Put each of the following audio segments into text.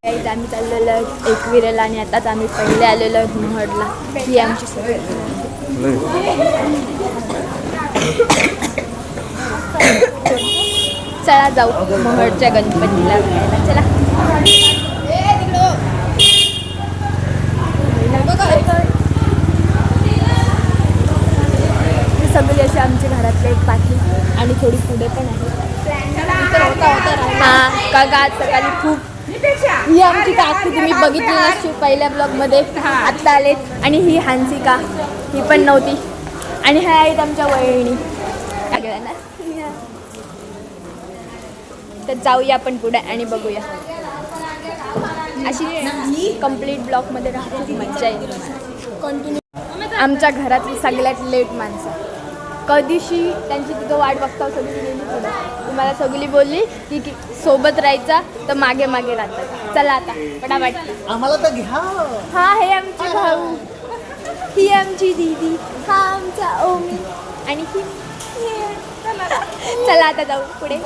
आम्ही चाललेलो एकविरेला आणि आताच आम्ही पहिले आलेलो महडला. ही आमची सगळी चला जाऊ महडच्या गणपतीला बघायला. चला सगळी अशी आमच्या घरातले एक पाठी आणि थोडी पुढे पण आहे. हा का आज सकाळी खूप ही आमची काकी तुम्ही बघितली नसती पहिल्या ब्लॉगमध्ये, आत्ता आलेत. आणि ही हान्सिका, ही पण नव्हती. आणि ह्या आहेत आमच्या वहिनी. तर जाऊया आपण पुढे आणि बघूया. अशी कंप्लीट ब्लॉगमध्ये राहते, मज्जा येईल. कंटिन्यू आमच्या घरातली सगळ्यात लेट माणसं कधीशी त्यांची तिथं वाट बघता सगळी गेली पुढं. तुम्हाला सगळी बोलली की सोबत राहायचा तर मागे मागे राहतात. चला आता पटापट आम्हाला तर घ्या. हा हे आमचे भाऊ, ही आमची दीदी, हा आमचा ओमी आणि ही. चला आता जाऊ पुढे.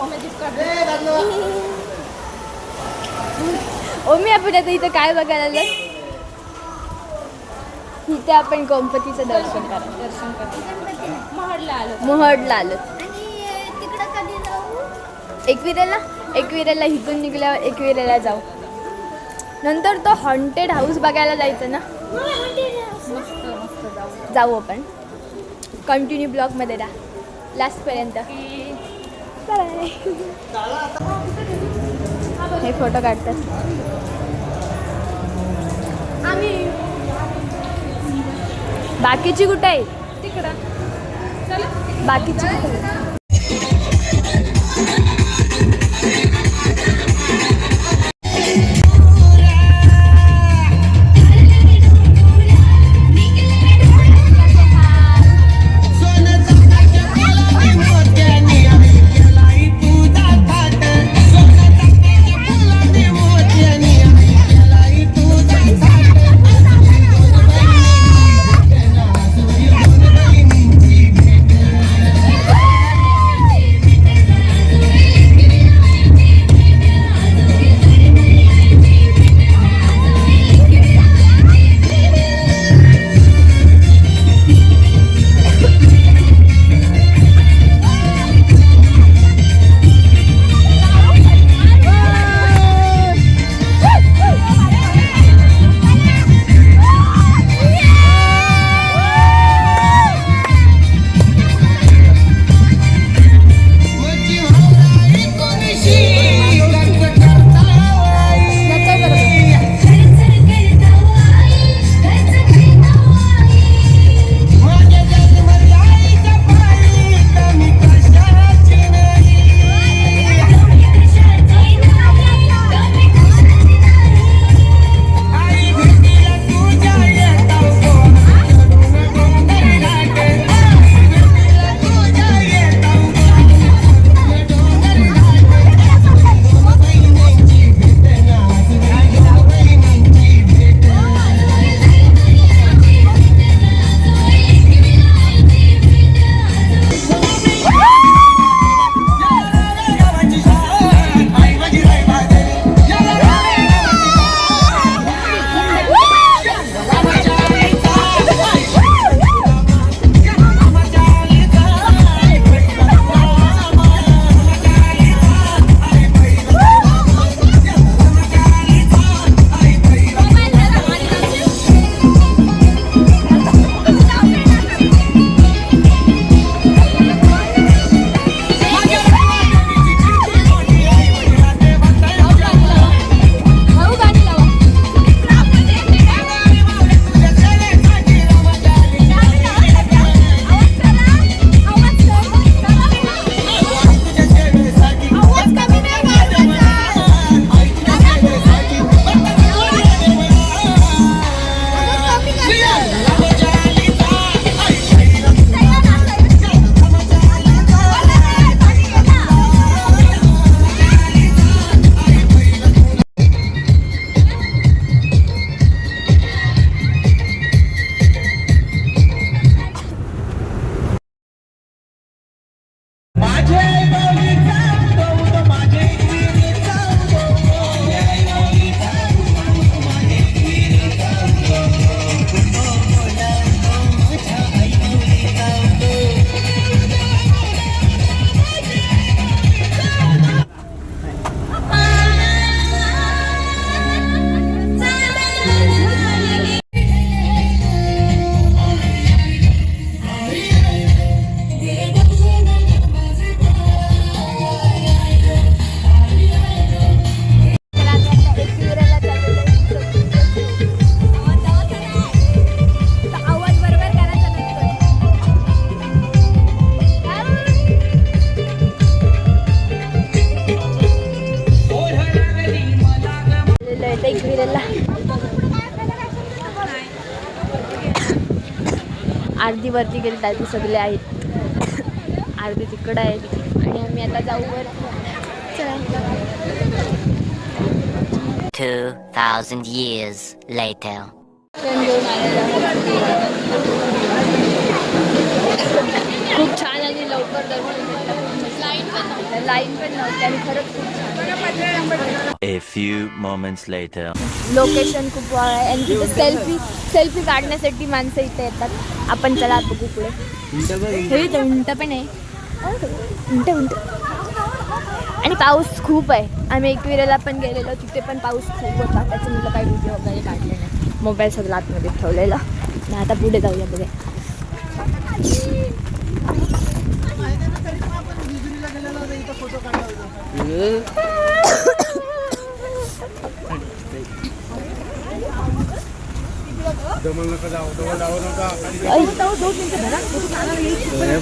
ओमी आपण आता इथं काय बघायला आलं? इथे आपण गणपतीचं दर्शन महडला आलो. एकविरेला इथून निघल्यावर एकविरेला जाऊ. नंतर तो हॉन्टेड हाऊस बघायला जायचं ना. जाऊ आपण. कंटिन्यू ब्लॉगमध्ये राहा लास्टपर्यंत. हे फोटो काढतात. आम्ही बाकीची कुठे आहे? तिकडं बाकीची कुठे? अर्धी वरती गेली ती सगळे आहेत, अर्धी तिकडं आहेत आणि आम्ही आता जाऊ वर. चला. 2,000 years later. खूप छान आणि लवकर दर्शन भेटलं. लाईन पण नव्हती आणि खरंच खूप छान. A few moments later. Location खूप वाळ आहे आणि तिथे सेल्फी काढण्यासाठी माणसं इथे येतात. आपण चला बघू पुढे. हे इथे उंट पण आहे. उंट आणि पाऊस खूप आहे. आम्ही एकविरेला पण गेलेलो, तिथे पण पाऊस खूप होता. त्याचं मला काही व्हिडिओ वगैरे काढले नाही. मोबाईल सगळं आतमध्ये ठेवलेला. आणि आता पुढे जाऊया बघे.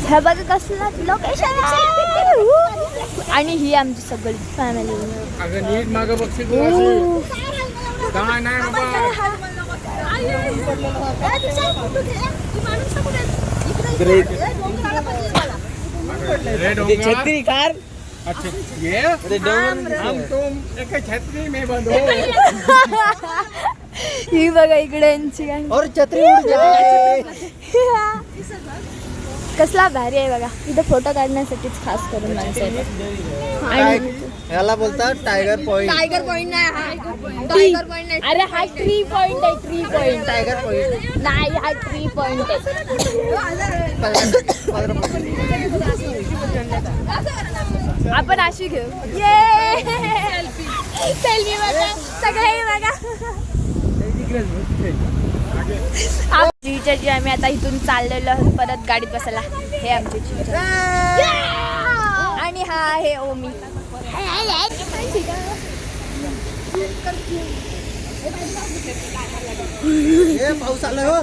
हे बघा कसलं लोकेशन आहे. आणि ही आमची सगळी फॅमिली. छत्री कार. अच्छा ये हम तुम एक छत्री में बंधो. ही बघा इकडे यांची गाणी. और छत्री उड़ जाए. कसला भारी आहे बघा. इथं फोटो काढण्यासाठीच खास करून माणसं येतात. आणि याला बोलतात टायगर पॉइंट. टायगर पॉइंट नाही हा. टायगर पॉइंट नाही. अरे हा ट्री पॉइंट आहे. Tree point. टायगर पॉइंट नाही हा ट्री पॉइंट आहे. आपण अशी घेऊ. ये सेल्फी बघा सगळे बघा. जी आम्ही आता इथून चाललेलो आहोत परत गाडीत बसायला. हे आमचे चिंचा आणि हा आहे ओमी. पाऊस आला हो.